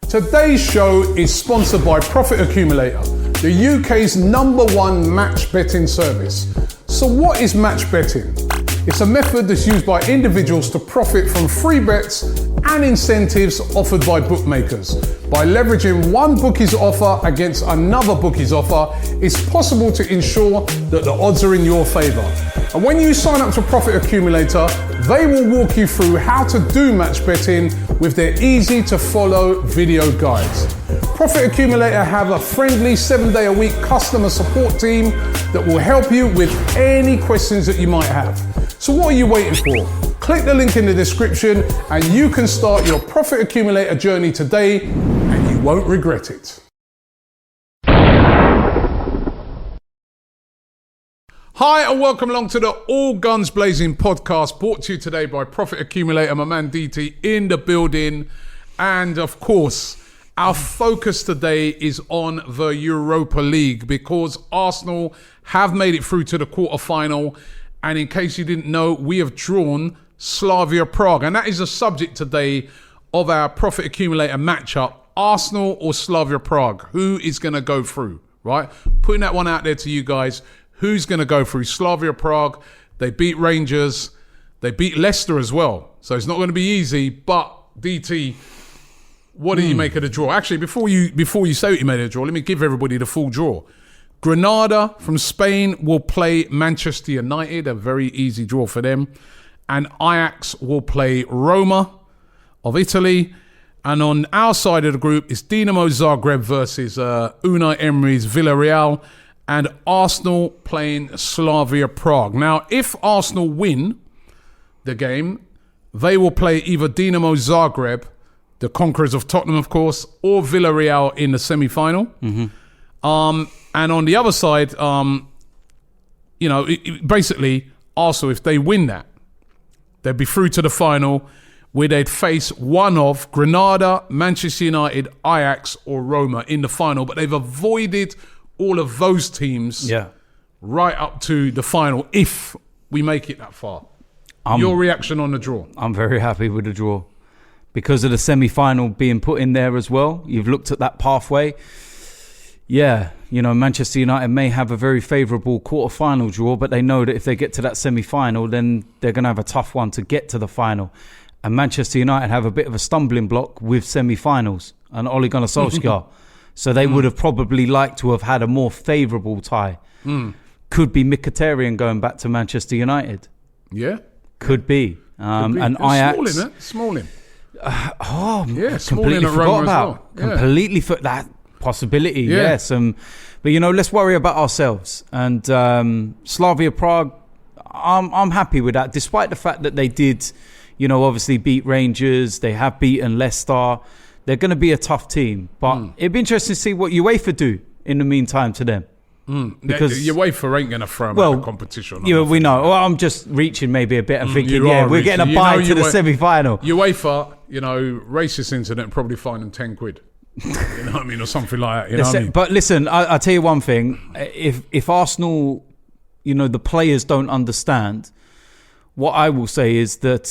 Today's show is sponsored by Profit Accumulator, the UK's #1 match betting service. So what is match betting? It's a method that's used by individuals to profit from free bets and incentives offered by bookmakers. By leveraging one bookie's offer against another bookie's offer, it's possible to ensure that the odds are in your favour. And when you sign up to Profit Accumulator, they will walk you through how to do match betting with their easy to follow video guides. Profit Accumulator have a friendly 7-day-a-week customer support team that will help you with any questions that you might have. So what are you waiting for? Click the link in the description and you can start your Profit Accumulator journey today and you won't regret it. Hi and welcome along to the All Guns Blazing podcast, brought to you today by Profit Accumulator. My man DT in the building. And of course, our focus today is on the Europa League because Arsenal have made it through to the quarterfinal. And in case you didn't know, we have drawn Slavia Prague. And that is the subject today of our Profit Accumulator matchup. Arsenal or Slavia Prague? Who is going to go through, right? Putting that one out there to you guys. Who's going to go through? Slavia Prague. They beat Rangers. They beat Leicester as well. So it's not going to be easy. But DT, what do you make of the draw? Actually, before you say what you made of the draw, let me give everybody the full draw. Granada from Spain will play Manchester United, a very easy draw for them. And Ajax will play Roma of Italy. And on our side of the group, it's Dinamo Zagreb versus Unai Emery's Villarreal and Arsenal playing Slavia Prague. Now, if Arsenal win the game, they will play either Dinamo Zagreb, the conquerors of Tottenham, of course, or Villarreal in the semi-final. Mm-hmm. And on the other side, basically, Arsenal, if they win that, they'd be through to the final where they'd face one of Granada, Manchester United, Ajax, or Roma in the final. But they've avoided all of those teams right up to the final if we make it that far. Your reaction on the draw? I'm very happy with the draw because of the semi-final being put in there as well. You've looked at that pathway. Yeah, Manchester United may have a very favourable quarter-final draw, but they know that if they get to that semi-final, then they're going to have a tough one to get to the final. And Manchester United have a bit of a stumbling block with semi-finals and Ole Gunnar Solskjaer. So they would have probably liked to have had a more favourable tie. Could be Mkhitaryan going back to Manchester United. Yeah. Could be. And Ajax. Smalling. Completely forgot about. Completely forgot that. Possibility, yes. But, let's worry about ourselves. And Slavia Prague, I'm happy with that. Despite the fact that they did, obviously beat Rangers. They have beaten Leicester. They're going to be a tough team. But it'd be interesting to see what UEFA do in the meantime to them. Because UEFA ain't going to throw them out of competition. We know. Well, I'm just reaching maybe a bit and thinking, we're getting a bye to the semi-final. UEFA, racist incident, probably fine them 10 quid. You know what I mean? Or something like that. But listen, I'll tell you one thing. If Arsenal, the players don't understand, what I will say is that,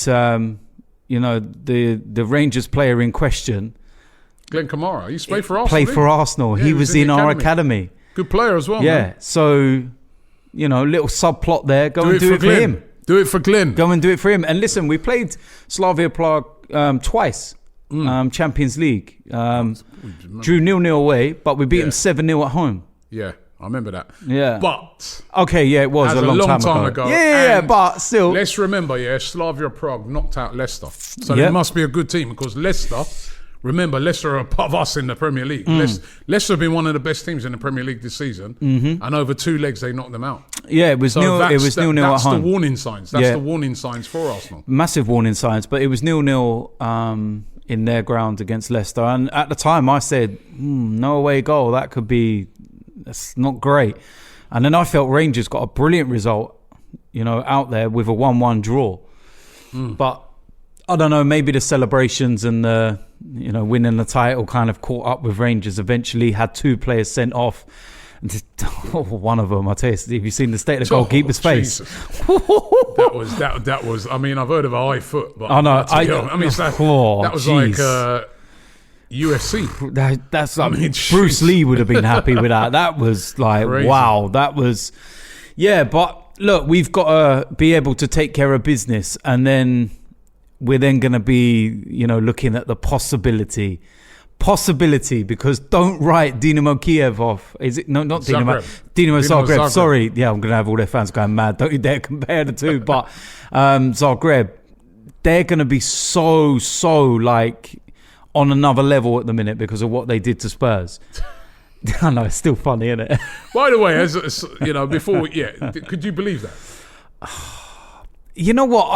the Rangers player in question, Glenn Kamara, he played for Arsenal. Played for Arsenal. He was in our academy. Good player as well. Yeah. Man. So, little subplot there. Go and do it for him. Do it for Glenn. Go and do it for him. And listen, we played Slavia Prague twice. Champions League. Drew 0-0 away, but we beat them 7-0 at home. Yeah, I remember that. Yeah. But it was a long time ago. Yeah, but still. Let's remember, Slavia Prague knocked out Leicester. So it must be a good team because Leicester are above us in the Premier League. Leicester have been one of the best teams in the Premier League this season. And over 2 legs, they knocked them out. Yeah, it was 0-0 at home. That's the warning signs. That's the warning signs for Arsenal. Massive warning signs, but it was 0-0 in their ground against Leicester. And at the time I said, no away goal, that's not great. And then I felt Rangers got a brilliant result, out there with a 1-1 draw. But I don't know, maybe the celebrations and the, winning the title kind of caught up with Rangers eventually, had 2 players sent off. One of them, I tell you, have you seen the state of the goalkeeper's face? that was. I mean, I've heard of a high foot, but I know. that was like UFC. That's like, I mean, Bruce Lee would have been happy with that. That was like, Crazy. wow, that was, yeah. But look, we've got to be able to take care of business, and then we're then going to be, looking at the possibility, because don't write Dynamo Kiev off. Is it? No, not Dynamo Zagreb. Sorry. Yeah, I'm going to have all their fans going mad. Don't you dare compare the two. But Zagreb, they're going to be so like on another level at the minute because of what they did to Spurs. I know, it's still funny, isn't it? By the way, could you believe that? You know what?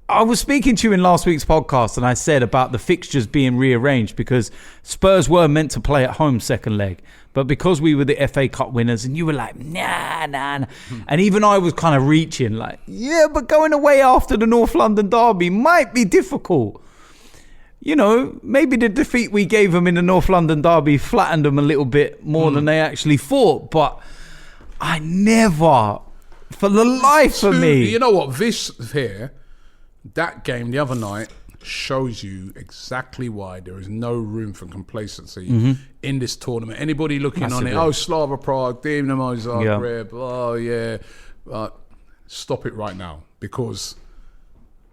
I was speaking to you in last week's podcast, and I said about the fixtures being rearranged because Spurs were meant to play at home second leg, but because we were the FA Cup winners, and you were like, nah. And even I was kind of reaching like, yeah, but going away after the North London derby might be difficult. Maybe the defeat we gave them in the North London derby flattened them a little bit more than they actually thought, but I never, for the life of me... You know what? That game the other night shows you exactly why there is no room for complacency in this tournament. Anybody looking Massively. on it, Slava Prague, Dynamo Zagreb, stop it right now, because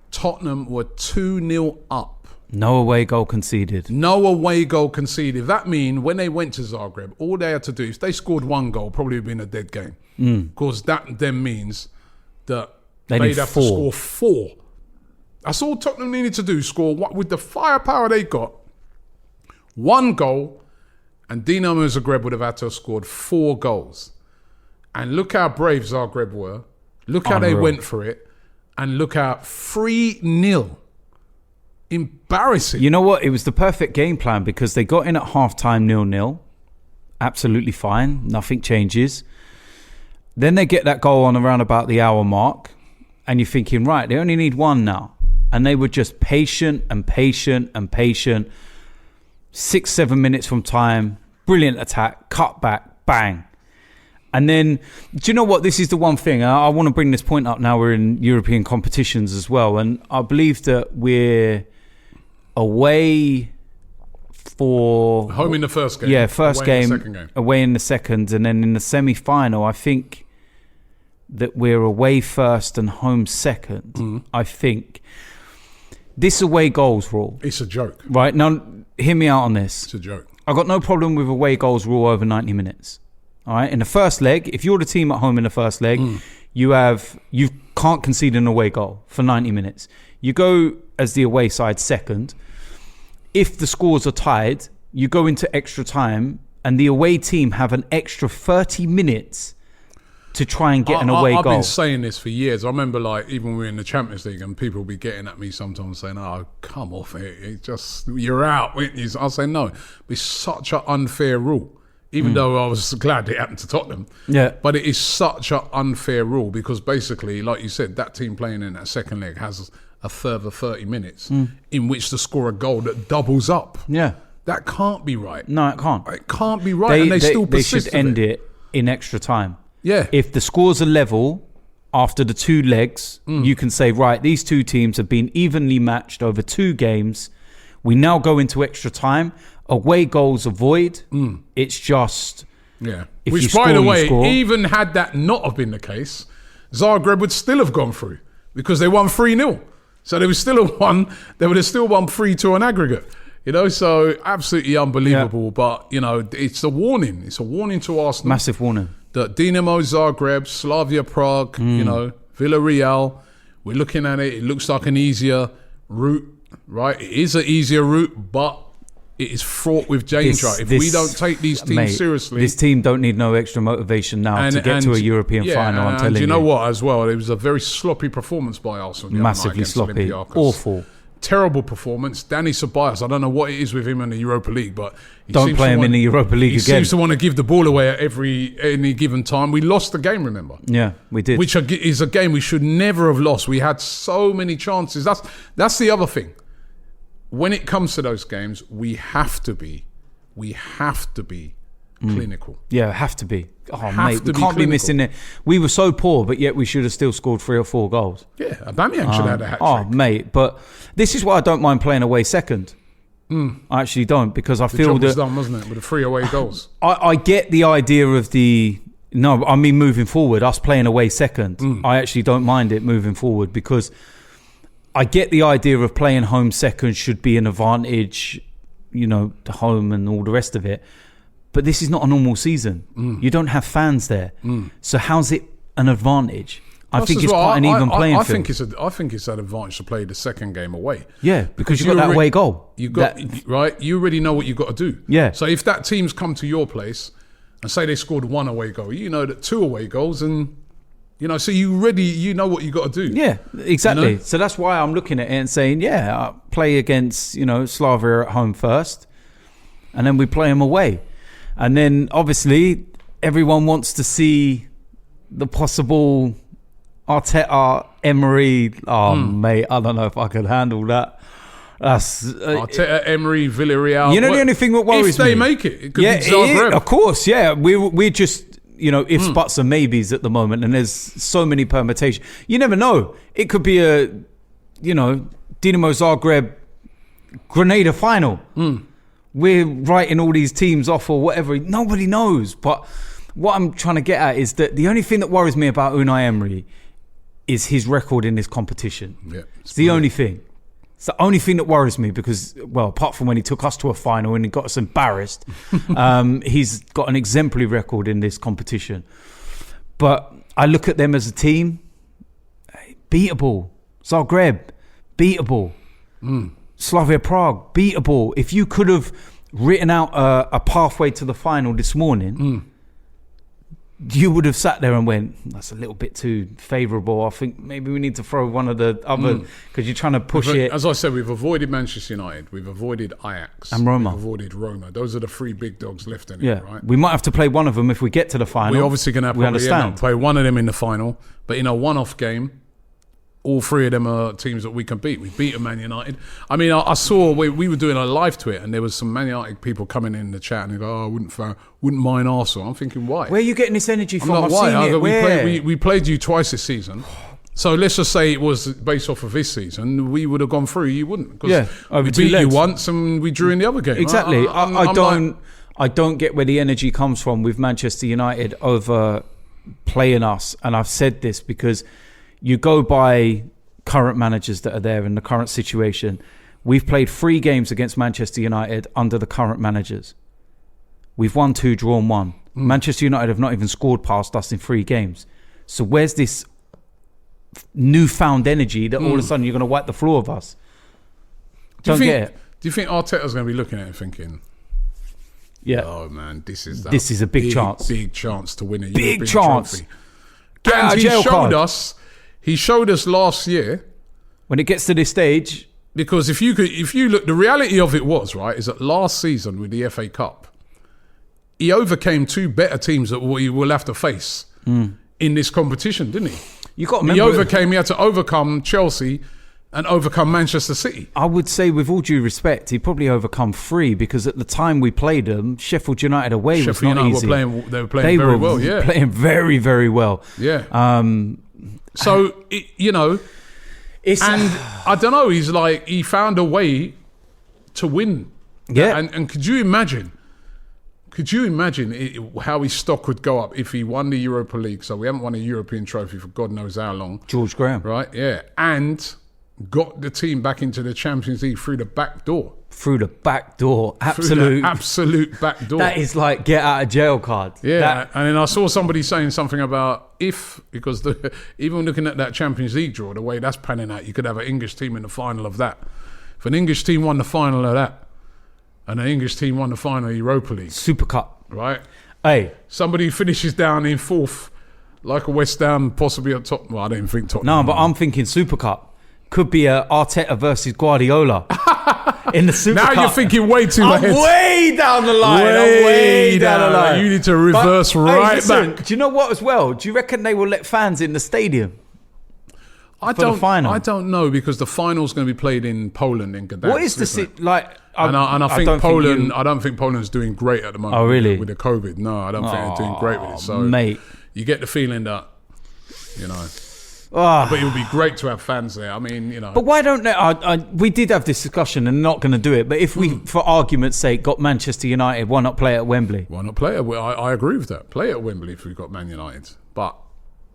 Tottenham were 2-0 up. No away goal conceded. That means when they went to Zagreb, all they had to do, if they scored one goal, probably would have been a dead game. Because that then means that they'd have to score 4. That's all Tottenham needed to do, score with the firepower they got. 1 goal, and Dinamo Zagreb would have had to have scored 4 goals. And look how brave Zagreb were. Look how they went for it. And look how 3-0. Embarrassing. You know what? It was the perfect game plan because they got in at half-time 0-0. Absolutely fine. Nothing changes. Then they get that goal on around about the hour mark. And you're thinking, right, they only need 1 now. And they were just patient. 6-7 minutes from time. Brilliant attack. Cut back. Bang. And then, do you know what? This is the one thing. I want to bring this point up now. We're in European competitions as well. And I believe that we're away for... Home in the first game. Yeah, first game, second game. Away in the second. And then in the semi-final, I think that we're away first and home second. I think. This away goals rule. It's a joke. Right? Now, hear me out on this. It's a joke. I've got no problem with away goals rule over 90 minutes. All right? In the first leg, if you're the team at home in the first leg, you can't concede an away goal for 90 minutes. You go as the away side second. If the scores are tied, you go into extra time, and the away team have an extra 30 minutes to try and get an away I've goal. been saying this for years. I remember, even when we were in the Champions League, and people will be getting at me sometimes saying, "Oh, come off it! You're out." I'll say no. It's such an unfair rule. Even though I was glad it happened to Tottenham. Yeah. But it is such an unfair rule because basically, like you said, that team playing in that second leg has a further 30 minutes in which to score a goal that doubles up. Yeah. That can't be right. No, it can't. It can't be right, and they still persist. They should end it in extra time. Yeah. If the scores are level after the 2 legs, you can say, right, these 2 teams have been evenly matched over 2 games. We now go into extra time. Away goals avoid. It's just... Yeah. If Which, you score, by the way, score. even had that not have been the case, Zagreb would still have gone through because they won 3-0. So they would still have won. They would have still won 3-2 on aggregate. So absolutely unbelievable. Yeah. But, it's a warning. It's a warning to Arsenal. Massive warning. That Dinamo Zagreb, Slavia Prague, Villarreal, we're looking at it. It looks like an easier route, right? It is an easier route, but it is fraught with danger. If we don't take these teams seriously... This team don't need no extra motivation now to get to a European final, I'm telling you. And you know what, as well? It was a very sloppy performance by Arsenal. Massively sloppy. Awful. Terrible performance. Danny Ceballos, I don't know what it is with him in the Europa League, but... Don't play him in the Europa League again. He seems to want to give the ball away at any given time. We lost the game, remember? Yeah, we did. Which is a game we should never have lost. We had so many chances. That's the other thing. When it comes to those games, we have to be clinical. Yeah, have to be. Oh, mate, we can't be missing it. We were so poor, but yet we should have still scored 3 or 4 goals. Yeah, Aubameyang should have had a hat-trick. Oh, mate, but this is why I don't mind playing away second. I actually don't, because I The feel job was that done, wasn't it, with the 3 away goals? I get the idea of moving forward, us playing away second. I actually don't mind it moving forward, because I get the idea of playing home second should be an advantage, to home and all the rest of it. But this is not a normal season. You don't have fans there. So how's it an advantage? I think it's quite an even playing field. I think it's an advantage to play the second game away. Yeah, because you got that away goal. Right? You already know what you got to do. Yeah. So if that team's come to your place and say they scored 1 away goal, you know that 2 away goals, and so you know what you got to do. Yeah, exactly. So that's why I'm looking at it and saying, I'll play against Slavia at home first, and then we play them away, and then obviously everyone wants to see the possible Arteta, Emery. Mate, I don't know if I could handle that. That's Arteta, Emery, Villarreal. The only thing that worries me, if they make it could be Zagreb. Of course, yeah. We're just ifs, buts, and maybes at the moment, and there's so many permutations. You never know. It could be a Dinamo Zagreb Grenada final. We're writing all these teams off or whatever. Nobody knows. But what I'm trying to get at is that the only thing that worries me about Unai Emery is his record in this competition. Yeah, it's the only thing. It's the only thing that worries me, because, well, apart from when he took us to a final and he got us embarrassed, he's got an exemplary record in this competition. But I look at them as a team, beatable. Zagreb, beatable. Slavia Prague, beatable. If you could have written out a pathway to the final this morning, you would have sat there and went, that's a little bit too favourable. I think maybe we need to throw one of the other, because you're trying to push it. As I said, we've avoided Manchester United, we've avoided Ajax, and Roma. We've avoided Roma. Those are the 3 big dogs left in it, right? We might have to play one of them if we get to the final. We're obviously going to have to play one of them in the final, but in a one-off game, all 3 of them are teams that we can beat. We beat Man United. I mean, I saw we were doing a live to it, and there was some Man United people coming in the chat and they go, "Oh, I wouldn't mind Arsenal." I'm thinking, why? Where are you getting this energy from? I've seen it. We played you twice this season. So let's just say it was based off of this season, we would have gone through. You wouldn't, because we beat you once and we drew in the other game. Exactly. I don't get where the energy comes from with Manchester United over playing us, and I've said this because you go by current managers that are there in the current situation. We've played 3 games against Manchester United under the current managers. We've won 2, drawn 1. Manchester United have not even scored past us in 3 games. So where's this newfound energy that all of a sudden you're going to wipe the floor of us? Don't get it. Do you think Arteta's going to be looking at it thinking, oh man, this is a big chance. Big chance to win a big European chance. trophy. And he showed us last year. When it gets to this stage, because if you look, the reality of it was, right, is that last season with the FA Cup, he overcame 2 better teams that we will have to face in this competition, didn't he? You got to remember, he had to overcome Chelsea and overcome Manchester City. I would say, with all due respect, he probably overcome 3, because at the time we played them, Sheffield United away was not easy. They were playing very well. Yeah, playing very, very well. Yeah. So it's, and I don't know. He's like, he found a way to win. Yeah. And could you imagine? How his stock would go up if he won the Europa League? So we haven't won a European trophy for God knows how long. George Graham, right? Yeah, and got the team back into the Champions League through the back door. Absolute back door. That is like get out of jail card. Yeah, and then I saw somebody saying something about because even looking at that Champions League draw, the way that's panning out, you could have an English team in the final of that. If an English team won the final of that, and an English team won the final of Europa League, Super Cup, right? Hey, somebody finishes down in 4th, like a West Ham, possibly at top. Well, I don't think top. No, but I'm thinking Super Cup. Could be a Arteta versus Guardiola in the Super Cup. Now you're thinking way too ahead. I'm way down the line. Way down the line. You need to reverse back. Do you know what as well? Do you reckon they will let fans in the stadium? I don't know, because the final's going to be played in Poland, in Gdansk. What is the like? I don't think Poland's doing great at the moment. Oh, really? With the COVID, no, I don't think they're doing great with it. So, mate, you get the feeling that, But it would be great to have fans there. I mean, you know. But why don't they? We did have this discussion and not going to do it. But if we, for argument's sake, got Manchester United, why not play at Wembley? Why not play at I agree with that. Play at Wembley if we've got Man United. But,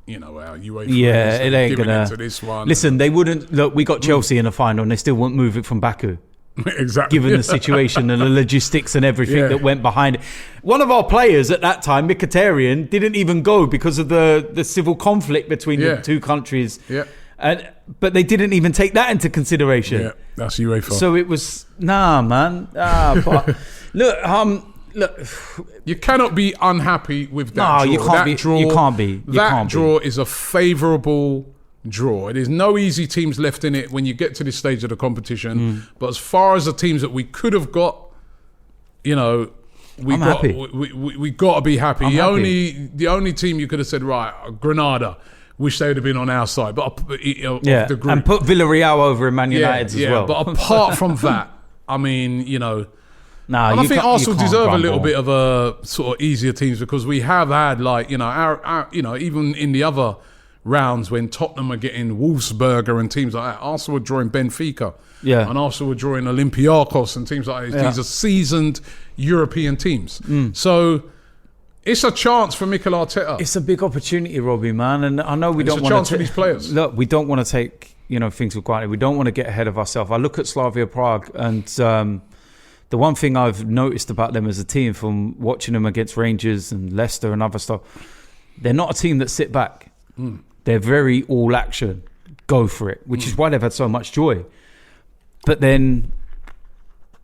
you know, our UEFA it ain't giving gonna. it to this one. Listen, they wouldn't. Look, we got Chelsea in the final and they still wouldn't move it from Baku. Exactly. Given the situation and the logistics and everything that went behind it. One of our players at that time, Mkhitaryan, didn't even go because of the civil conflict between the two countries. Yeah. But they didn't even take that into consideration. Yeah, that's UEFA. So it was, man. But look. You cannot be unhappy with that draw. You can't be. That draw is a favourable draw. It is no easy teams left in it when you get to this stage of the competition. But as far as the teams that we could have got, you know, we got to be happy. The only team you could have said, right, Granada, wish they would have been on our side. But the group. And put Villarreal over in Man United as well. But apart from that, I mean, you know. And I think Arsenal deserve grumble. a little bit of a sort of easier teams because we have had, like, you know, our you know, even in the other rounds when Tottenham are getting Wolfsburger and teams like that, Arsenal were drawing Benfica, and Arsenal were drawing Olympiacos and teams like that. These are seasoned European teams, so it's a chance for Mikel Arteta. It's a big opportunity, Robbie, man, and I know we don't want to. It's a chance for these players. Look, we don't want to take things for granted. We don't want to get ahead of ourselves. I look at Slavia Prague, and the one thing I've noticed about them as a team from watching them against Rangers and Leicester and other stuff, they're not a team that sit back. They're very all action, go for it, which is why they've had so much joy. But then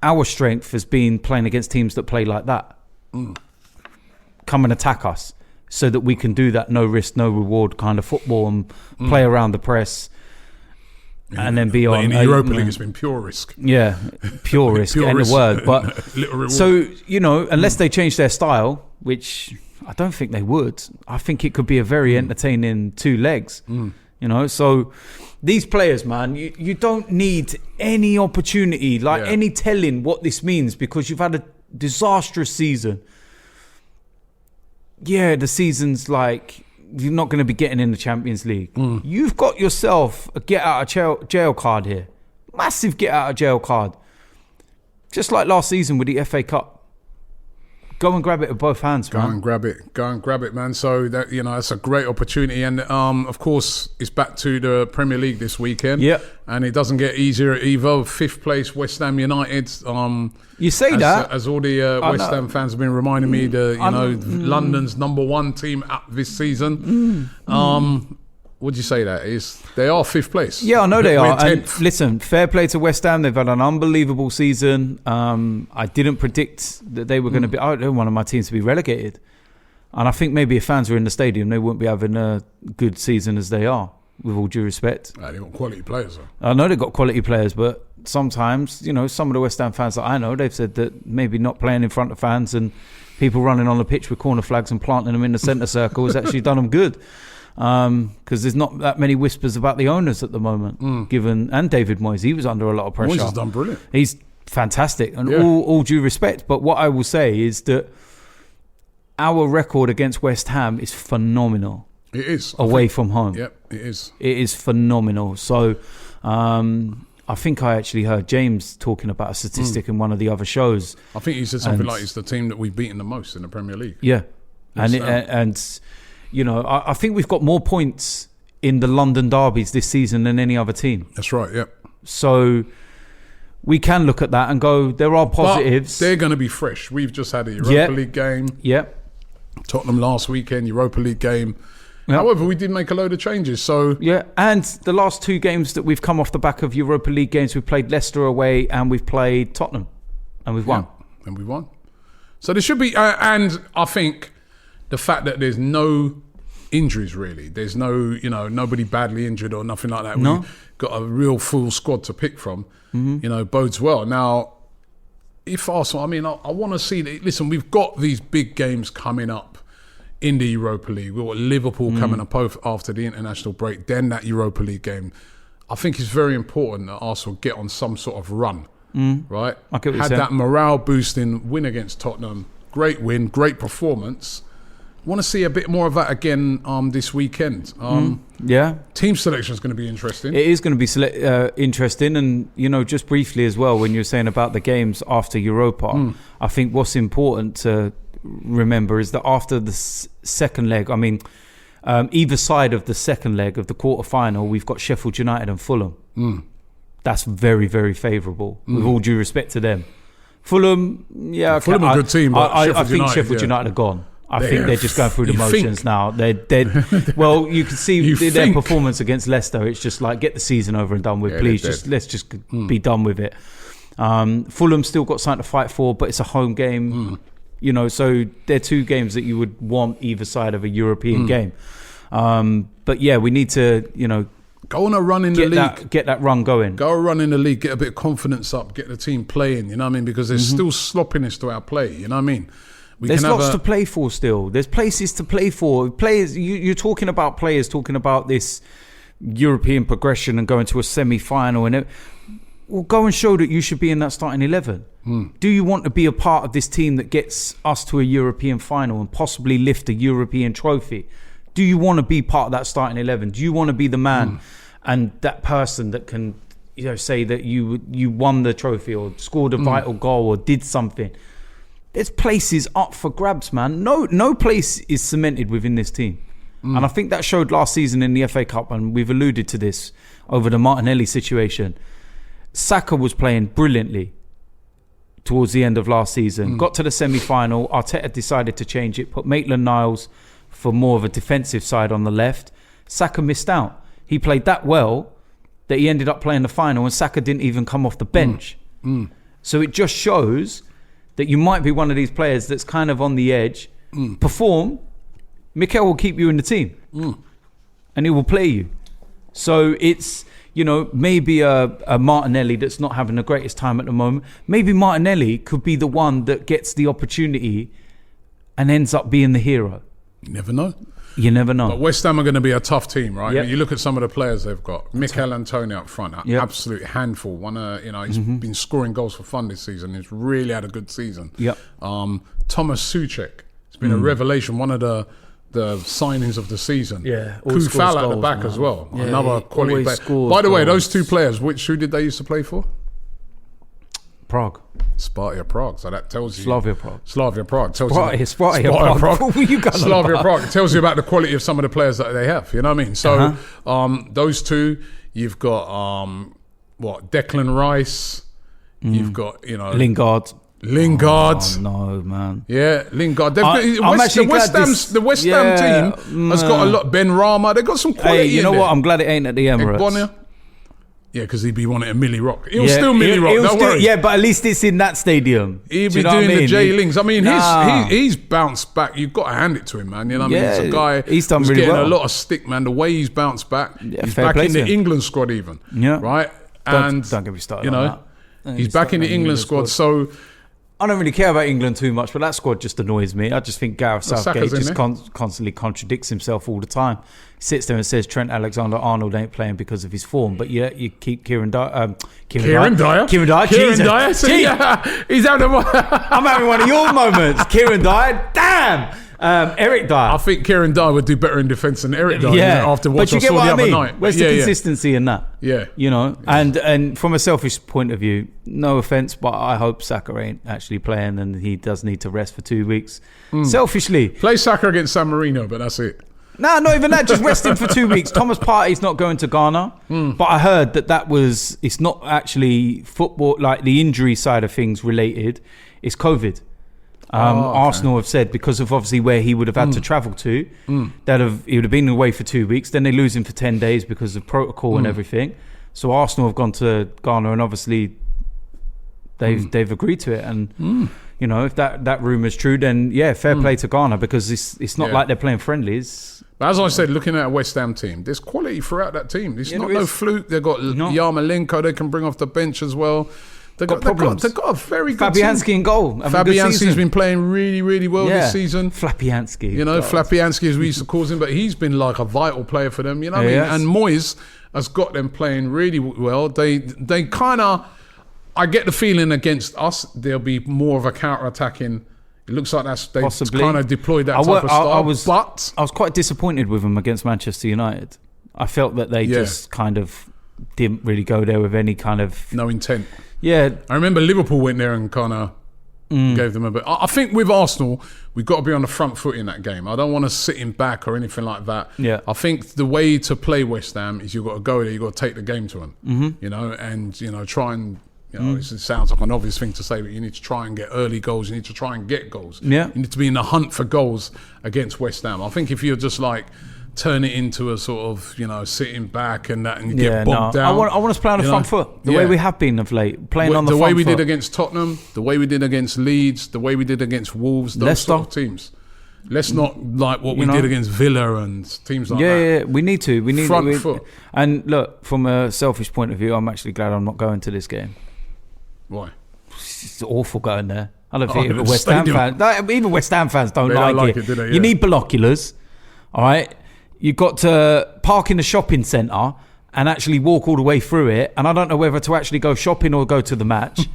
our strength has been playing against teams that play like that. Come and attack us so that we can do that no risk, no reward kind of football and play around the press. And then be on. In the Europa League, it's been pure risk. Yeah, pure risk, in the word. But little reward. So, unless they change their style, which I don't think they would, I think it could be a very entertaining 2 legs. So these players, man, you don't need any opportunity, any telling what this means because you've had a disastrous season. Yeah, the season's like, you're not going to be getting in the Champions League. You've got yourself a get out of jail card here. Massive get out of jail card. Just like last season with the FA Cup. Go and grab it with both hands, man. Go and grab it, man. So that that's a great opportunity, and of course it's back to the Premier League this weekend. Yeah, and it doesn't get easier either. 5th place, West Ham United. You say that as all the West Ham fans have been reminding me, London's #1 team up this season. Would you say that is? They are 5th place. Yeah, I know they are. And 10th. listen, fair play to West Ham. They've had an unbelievable season. I didn't predict that they were going to be. I don't want my teams to be relegated, and I think maybe if fans were in the stadium, they wouldn't be having a good season as they are. With all due respect, they've got quality players. Though. I know they've got quality players, but sometimes, some of the West Ham fans that I know, they've said that maybe not playing in front of fans and people running on the pitch with corner flags and planting them in the centre circle has actually done them good. Because there's not that many whispers about the owners at the moment. And David Moyes, he was under a lot of pressure. Moyes has done brilliant. He's fantastic, and all due respect. But what I will say is that our record against West Ham is phenomenal. It is away from home. Yep, it is. It is phenomenal. So I think I actually heard James talking about a statistic in one of the other shows. I think he said something like it's the team that we've beaten the most in the Premier League. Yeah, I think we've got more points in the London derbies this season than any other team. That's right, yep. So we can look at that and go, there are positives. But they're going to be fresh. We've just had a Europa League game. Yep. Tottenham last weekend, Europa League game. Yep. However, we did make a load of changes. So and the last 2 games that we've come off the back of Europa League games, we've played Leicester away and we've played Tottenham. And we've won. And we've won. So there should be... and I think the fact that there's no injuries really. There's no, nobody badly injured or nothing like that. No. We've got a real full squad to pick from, bodes well. Now, if Arsenal, I want to see that, listen, we've got these big games coming up in the Europa League. We've got Liverpool coming up after the international break, then that Europa League game. I think it's very important that Arsenal get on some sort of run, right? Had that morale boosting win against Tottenham. Great win, great performance. want to see a bit more of that again this weekend. Team selection is going to be interesting. It is going to be interesting. And, just briefly as well, when you're saying about the games after Europa, I think what's important to remember is that after the second leg, either side of the second leg of the quarterfinal, we've got Sheffield United and Fulham. That's very, very favourable, with all due respect to them. Fulham, Fulham are a good team, but I think Sheffield United are gone. I think they're just going through the motions now. Well, you can see their performance against Leicester. It's just like, get the season over and done with, please. Let's just be done with it. Fulham still got something to fight for, but it's a home game. So they're two games that you would want either side of a European game. But yeah, we need to, go on a run in the league. Get that run going. Go run in the league. Get a bit of confidence up. Get the team playing. You know what I mean? Because there's still sloppiness to our play. You know what I mean? There's lots to play for still. There's places to play for. Players, you're talking about players talking about this European progression and going to a semi-final. Well, go and show that you should be in that starting 11. Do you want to be a part of this team that gets us to a European final and possibly lift a European trophy? Do you want to be part of that starting 11? Do you want to be the man and that person that can, say that you won the trophy or scored a vital goal or did something? There's places up for grabs, man. No place is cemented within this team. And I think that showed last season in the FA Cup, and we've alluded to this over the Martinelli situation. Saka was playing brilliantly towards the end of last season. Got to the semi-final. Arteta decided to change it, put Maitland-Niles for more of a defensive side on the left. Saka missed out. He played that well that he ended up playing the final, and Saka didn't even come off the bench. So it just shows that you might be one of these players that's kind of on the edge. Perform, Mikel will keep you in the team, and he will play you. So it's, maybe a Martinelli that's not having the greatest time at the moment. Maybe Martinelli could be the one that gets the opportunity and ends up being the hero. You never know. You never know. But West Ham are going to be a tough team, right? You look at some of the players they've got. Mikel Antonio up front, absolute handful. He's been scoring goals for fun this season. He's really had a good season. Thomas Souček has been a revelation. One of the signings of the season. Kufal at the back as well. Another quality player. By the way, those two players, who did they used to play for? Prague. Sparta Prague. So that tells you. Slavia Prague. Slavia Prague. Sparta Prague. What were you going Slavia Prague. It tells you about the quality of some of the players that they have. You know what I mean? So those two, you've got Declan Rice. You've got Lingard. Oh, no, man. Yeah, Lingard. The West Ham team has got a lot. Ben Rama. They've got some quality. Hey, you know what? I'm glad it ain't at the Emirates. Yeah, because he'd be wanting a Millie Rock. He'll still Millie Rock, don't worry. Yeah, but at least it's in that stadium. He'll be doing the J-Lings. I mean, he's bounced back. You've got to hand it to him, man. You know what I mean? He's a guy he's done who's really getting well. a lot of stick, man. The way he's bounced back. He's fair back play in to the him. England squad even. Yeah. Right? Don't get me started on that. He's back in the England squad, so... I don't really care about England too much, but that squad just annoys me. I just think Gareth Southgate just constantly contradicts himself all the time. He sits there and says Trent Alexander-Arnold ain't playing because of his form, but yet you keep Kieran Dyer. Kieran Dyer? Jesus. He's having I'm having one of your moments. Kieran Dyer. Damn! Eric Dyer. I think Kieran Dyer would do better in defence than Eric Dyer after what I saw the other night. Where's the consistency in that? Yeah. And from a selfish point of view, no offence, but I hope Saka ain't actually playing and he does need to rest for 2 weeks. Selfishly. Play Saka against San Marino, but that's it. No, not even that. Just rest him for 2 weeks. Thomas Partey's not going to Ghana, but I heard it's not actually football, like the injury side of things related. It's COVID. Arsenal have said because of obviously where he would have had to travel to, he would have been away for 2 weeks. Then they lose him for 10 days because of protocol and everything. So Arsenal have gone to Ghana, and obviously they've agreed to it. And if that rumour is true, then fair play to Ghana, because it's not like they're playing friendlies. But as I said, looking at a West Ham team, there's quality throughout that team. It's not no fluke. They've got Yarmolenko they can bring off the bench as well. They've got problems. They've got a very good Fabianski team. in goal. Fabianski's been playing really, really well this season. Flapianski. Flapianski as we used to call him, but he's been like a vital player for them. You know what I mean? And Moyes has got them playing really well. They kind of, I get the feeling against us, there'll be more of a counter-attacking It looks like they've Possibly. kind of deployed that type of style. I was quite disappointed with them against Manchester United. I felt that they just kind of didn't really go there with any kind of... No intent. Yeah. I remember Liverpool went there and kind of gave them a bit. I think with Arsenal, we've got to be on the front foot in that game. I don't want to sit in back or anything like that. Yeah. I think the way to play West Ham is you've got to go there, you've got to take the game to them, you know, and, you know, try and, you know, it sounds like an obvious thing to say, but you need to try and get early goals. You need to try and get goals. Yeah. You need to be in the hunt for goals against West Ham. I think if you're just like, turn it into a sort of, you know, sitting back and that, and you get bogged down. I want us to play on the front foot, the way we have been of late, playing on the front foot. The way we did against Tottenham, the way we did against Leeds, the way we did against Wolves, those Leicester. sort of teams. Let's not like what we did against Villa and teams like that. Yeah, we need to. We need front foot. And look, from a selfish point of view, I'm actually glad I'm not going to this game. Why? It's awful going there. I don't think even West Ham fans don't like it. Do they? Yeah. You need binoculars, all right? You've got to park in the shopping centre and actually walk all the way through it. And I don't know whether to actually go shopping or go to the match.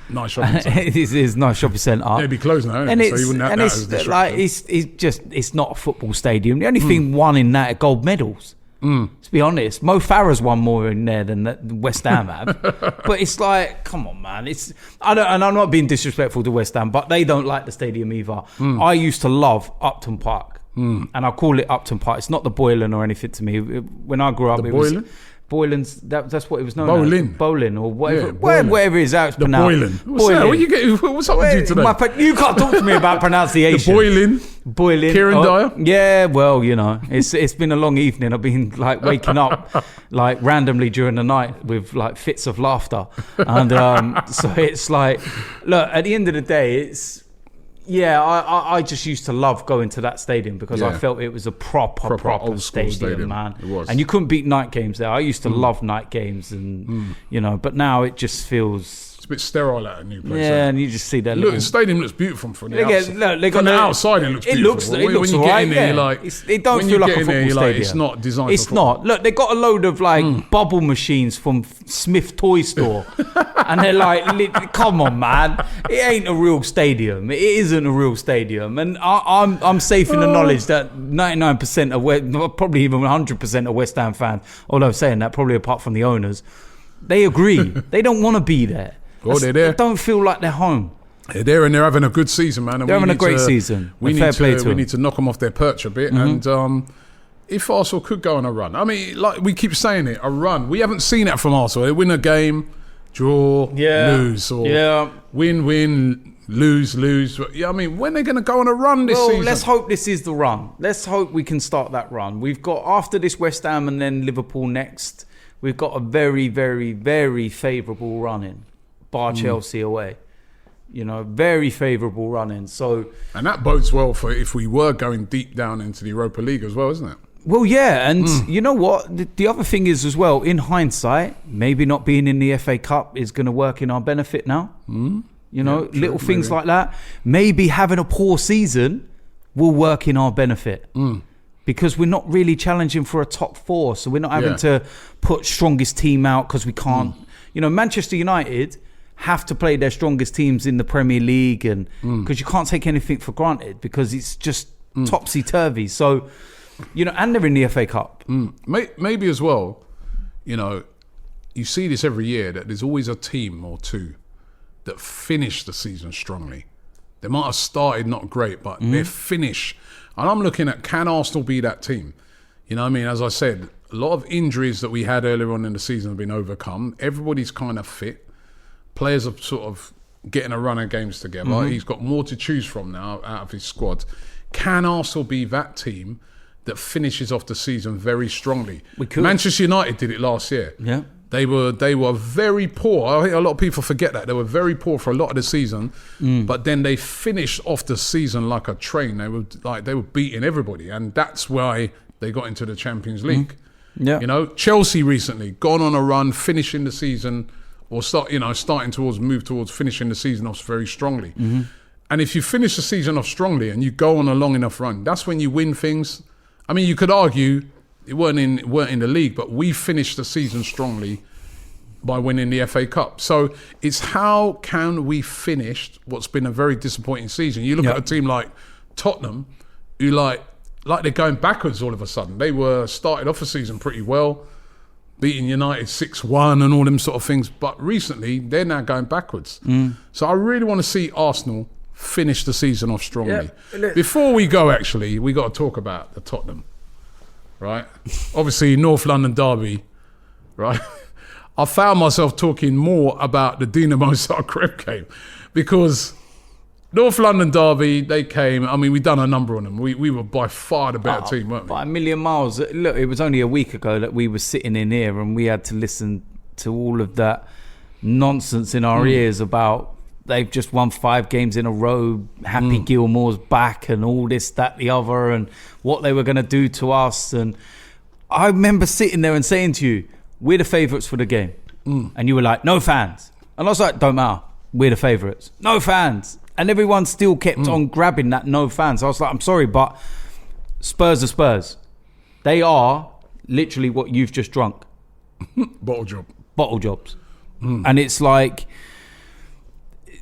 Nice shopping centre. It is a nice shopping centre. Yeah, it'd be closed now, and so you wouldn't have that as a like it's not a football stadium. The only thing won in that are gold medals. To be honest, Mo Farah's won more in there than West Ham have. But it's like, come on, man. And I'm not being disrespectful to West Ham, but they don't like the stadium either. I used to love Upton Park. And I call it Upton Park. It's not the Boylan or anything to me. When I grew up, was Boylan's. That's what it was known as. Bowling or whatever. Yeah, whatever it is how it's the pronounced. Boylan. What's up with you today? You can't talk to me about pronunciation. The Boylan. Kieran Dyer. Yeah, well, you know, it's been a long evening. I've been like waking up like randomly during the night with like fits of laughter, and so it's like, look, at the end of the day, it's. Yeah, I just used to love going to that stadium because I felt it was a proper old stadium, man. It was. And you couldn't beat night games there. I used to love night games, and you know, but now it just feels. It's a bit sterile at a new place. Yeah, and you just see that. Look, the stadium looks beautiful from the outside. From the outside, it looks beautiful. It looks when you get in there, you're like, it don't feel like a football stadium. It's not designed. It's not. Look, they got a load of like bubble machines from Smith Toy Store, and they're like, "Come on, man! It ain't a real stadium. It isn't a real stadium." And I'm safe in the knowledge that 99% of probably even 100% of West Ham fans, although saying that, probably apart from the owners, they agree. They don't want to be there. Well, they're there. They don't feel like they're home. They're there and they're having a good season, man. And they're having a great season. We need to knock them off their perch a bit. And if Arsenal could go on a run, I mean, like we keep saying it, a run. We haven't seen it from Arsenal. They win a game, draw, lose, or win, lose. Yeah, I mean, when are they going to go on a run this season? Let's hope this is the run. Let's hope we can start that run. We've got, after this, West Ham and then Liverpool next, we've got a very, very, very favourable run-in, bar Chelsea away. You know, very favourable run-in. And that bodes well for if we were going deep down into the Europa League as well, isn't it? Well, yeah, and you know what? The other thing is as well, in hindsight, maybe not being in the FA Cup is going to work in our benefit now. You know, little things like that. Maybe having a poor season will work in our benefit. Because we're not really challenging for a top four. So we're not having to put strongest team out because we can't. You know, Manchester United have to play their strongest teams in the Premier League, and because you can't take anything for granted because it's just topsy-turvy. So, you know, and they're in the FA Cup. Maybe as well, you know, you see this every year that there's always a team or two that finish the season strongly. They might have started not great, but they finish. And I'm looking at, can Arsenal be that team? You know what I mean? As I said, a lot of injuries that we had earlier on in the season have been overcome. Everybody's kind of fit. Players are sort of getting a run of games together. He's got more to choose from now out of his squad. Can Arsenal be that team that finishes off the season very strongly? We could. Manchester United did it last year. Yeah. They were very poor. I think a lot of people forget that. They were very poor for a lot of the season, but then they finished off the season like a train. They were beating everybody, and that's why they got into the Champions League. Yeah. You know, Chelsea recently gone on a run, finishing the season, or move towards finishing the season off very strongly. And if you finish the season off strongly and you go on a long enough run, that's when you win things. I mean, you could argue it weren't in the league, but we finished the season strongly by winning the FA Cup. So it's how can we finish what's been a very disappointing season. You look at a team like Tottenham, who like they're going backwards all of a sudden. They were started off the season pretty well, beating United 6-1 and all them sort of things. But recently, they're now going backwards. So I really want to see Arsenal finish the season off strongly. Yeah. Before we go, actually, we got to talk about the Tottenham, right? Obviously, North London derby, right? I found myself talking more about the Dinamo Zagreb game because North London derby, they came. I mean, we done a number on them. We were by far the better team, weren't we? By a million miles. Look, it was only a week ago that we were sitting in here and we had to listen to all of that nonsense in our ears about they've just won 5 games in a row, Happy Gilmore's back and all this, that, the other, and what they were going to do to us. And I remember sitting there and saying to you, we're the favourites for the game. And you were like, no fans. And I was like, don't matter. We're the favourites. No fans. And everyone still kept on grabbing that no fans. I was like, I'm sorry, but Spurs are Spurs. They are literally what you've just drunk. Bottle jobs. And it's like,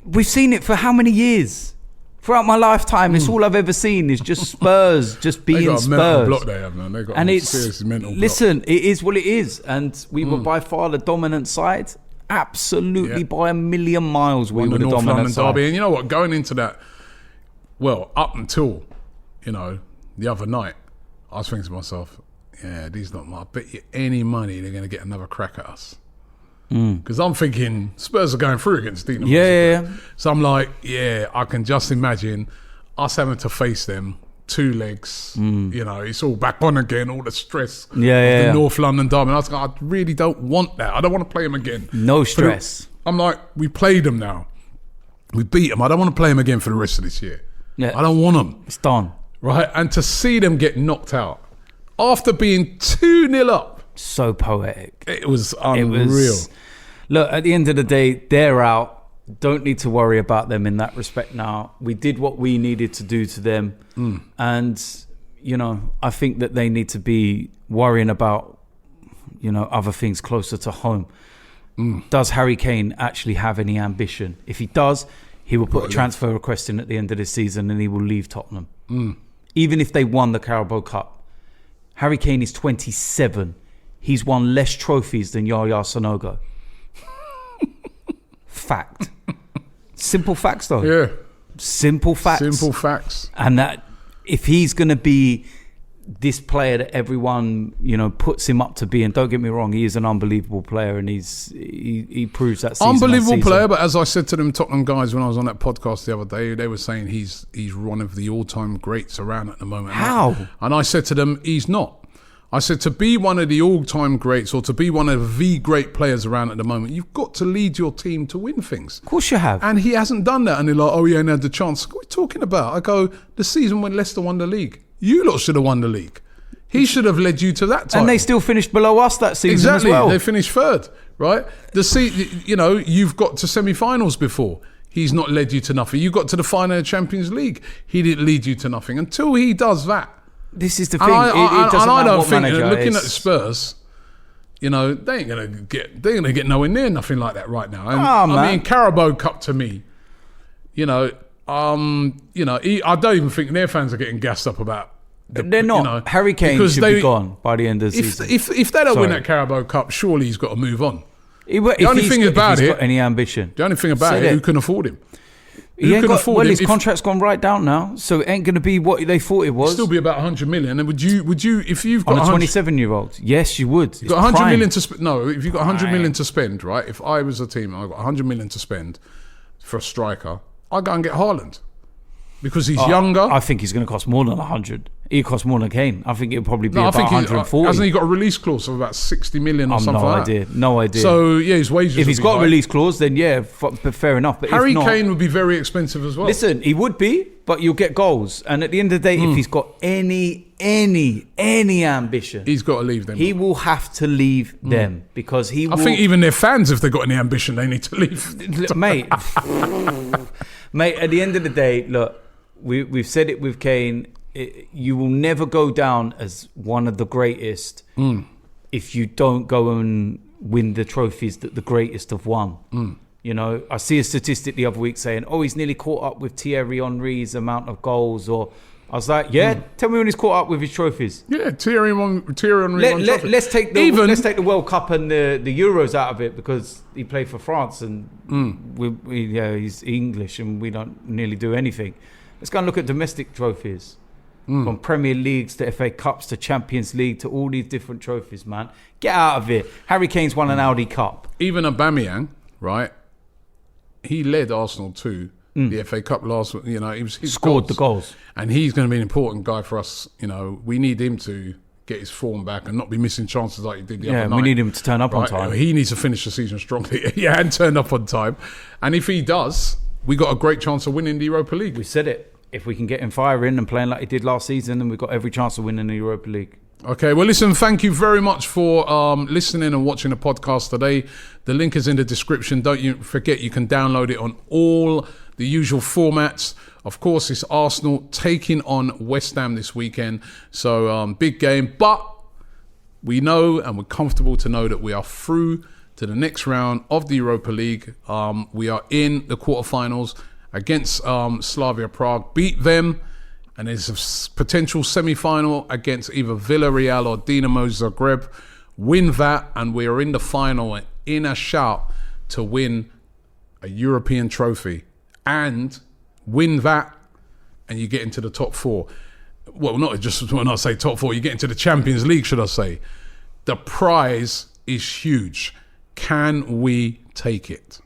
we've seen it for how many years? Throughout my lifetime, it's all I've ever seen is just Spurs, just being they got a Spurs. Mental block they have, man. They got a serious mental block. Listen, it is what it is. And we were by far the dominant side. Absolutely by a million miles we were the dominant side. Derby. And you know what? Going into that, well, up until, the other night, I was thinking to myself, I bet you any money they're going to get another crack at us. Because I'm thinking Spurs are going through against Dinamo. Yeah. So I'm like, I can just imagine us having to face them 2 legs. It's all back on again, all the stress of the North London derby. And I was like, I really don't want that. I don't want to play them again. No stress. I'm like, we played them now. We beat them. I don't want to play them again for the rest of this year. Yeah. I don't want them. It's done. Right? And to see them get knocked out after being 2-0 up. So poetic. It was unreal. Look, at the end of the day, they're out. Don't need to worry about them in that respect now. We did what we needed to do to them. And, I think that they need to be worrying about, other things closer to home. Does Harry Kane actually have any ambition? If he does, he will put a transfer request in at the end of this season and he will leave Tottenham. Even if they won the Carabao Cup. Harry Kane is 27. He's won less trophies than Yaya Sanogo. Fact. Simple facts, though. Yeah. Simple facts. And that if he's going to be this player that everyone, puts him up to be, and don't get me wrong, he is an unbelievable player, and he proves that season. Unbelievable player, but as I said to them Tottenham guys when I was on that podcast the other day, they were saying he's one of the all-time greats around at the moment. How? And I said to them, he's not. I said, to be one of the all-time greats or to be one of the great players around at the moment, you've got to lead your team to win things. Of course you have. And he hasn't done that. And they're like, he ain't had the chance. What are we talking about? I go, the season when Leicester won the league. You lot should have won the league. He should have led you to that title. And they still finished below us that season as well. They finished 3rd, right? You've got to semi-finals before. He's not led you to nothing. You got to the final of the Champions League. He didn't lead you to nothing. Until he does that. This is the thing. It doesn't matter what manager looking is. at Spurs, they ain't gonna get nowhere near nothing like that right now. And I mean, Carabao Cup to me, I don't even think their fans are getting gassed up about. They're not. Harry Kane should be gone by the end of the season. If they don't win that Carabao Cup, surely he's got to move on. The only thing about it, any ambition. The only thing about it, who can afford him? His contract's gone right down now, so it ain't going to be what they thought it was. It'd still be about 100 million. And would you, if you've got on a 27-year-old? Yes, you would. You've got 100 million to spend. No, if you've got 100 million to spend, right? If I was a team, I've got 100 million to spend for a striker. I'd go and get Haaland because he's younger. I think he's going to cost more than 100. He costs more than Kane. I think it'll probably be about 140. Hasn't he got a release clause of about 60 million or something like that? No idea. So, his wages if he's got a release clause, then fair enough. But Harry Kane would be very expensive as well. Listen, he would be, but you'll get goals. And at the end of the day, if he's got any ambition, he's got to leave them. He will have to leave them because he will... I think even their fans, if they've got any ambition, they need to leave. Mate, at the end of the day, look, we've said it with Kane... you will never go down as one of the greatest if you don't go and win the trophies that the greatest have won. You know, I see a statistic the other week saying, he's nearly caught up with Thierry Henry's amount of goals. Or I was like, tell me when he's caught up with his trophies. Yeah, Thierry Henry won trophies. Let's take the World Cup and the Euros out of it, because he played for France and he's English and we don't nearly do anything. Let's go and look at domestic trophies. From Premier Leagues to FA Cups to Champions League to all these different trophies, man. Get out of it. Harry Kane's won an Audi Cup. Even Aubameyang, right? He led Arsenal to the FA Cup last. You know, he scored the goals, and he's going to be an important guy for us. You know, we need him to get his form back and not be missing chances like he did the other night. We need him to turn up on time. He needs to finish the season strongly. And turn up on time. And if he does, we got a great chance of winning the Europa League. We said it. If we can get him firing and playing like he did last season, then we've got every chance of winning the Europa League. Okay, well, listen, thank you very much for listening and watching the podcast today. The link is in the description. Don't you forget, you can download it on all the usual formats. Of course, it's Arsenal taking on West Ham this weekend. So, big game. But we know and we're comfortable to know that we are through to the next round of the Europa League. We are in the quarterfinals against Slavia Prague. Beat them. And there's a potential semi-final against either Villarreal or Dinamo Zagreb. Win that, and we're in the final and in a shout to win a European trophy. And win that, and you get into the top four. Well, not just when I say top four, you get into the Champions League, should I say. The prize is huge. Can we take it?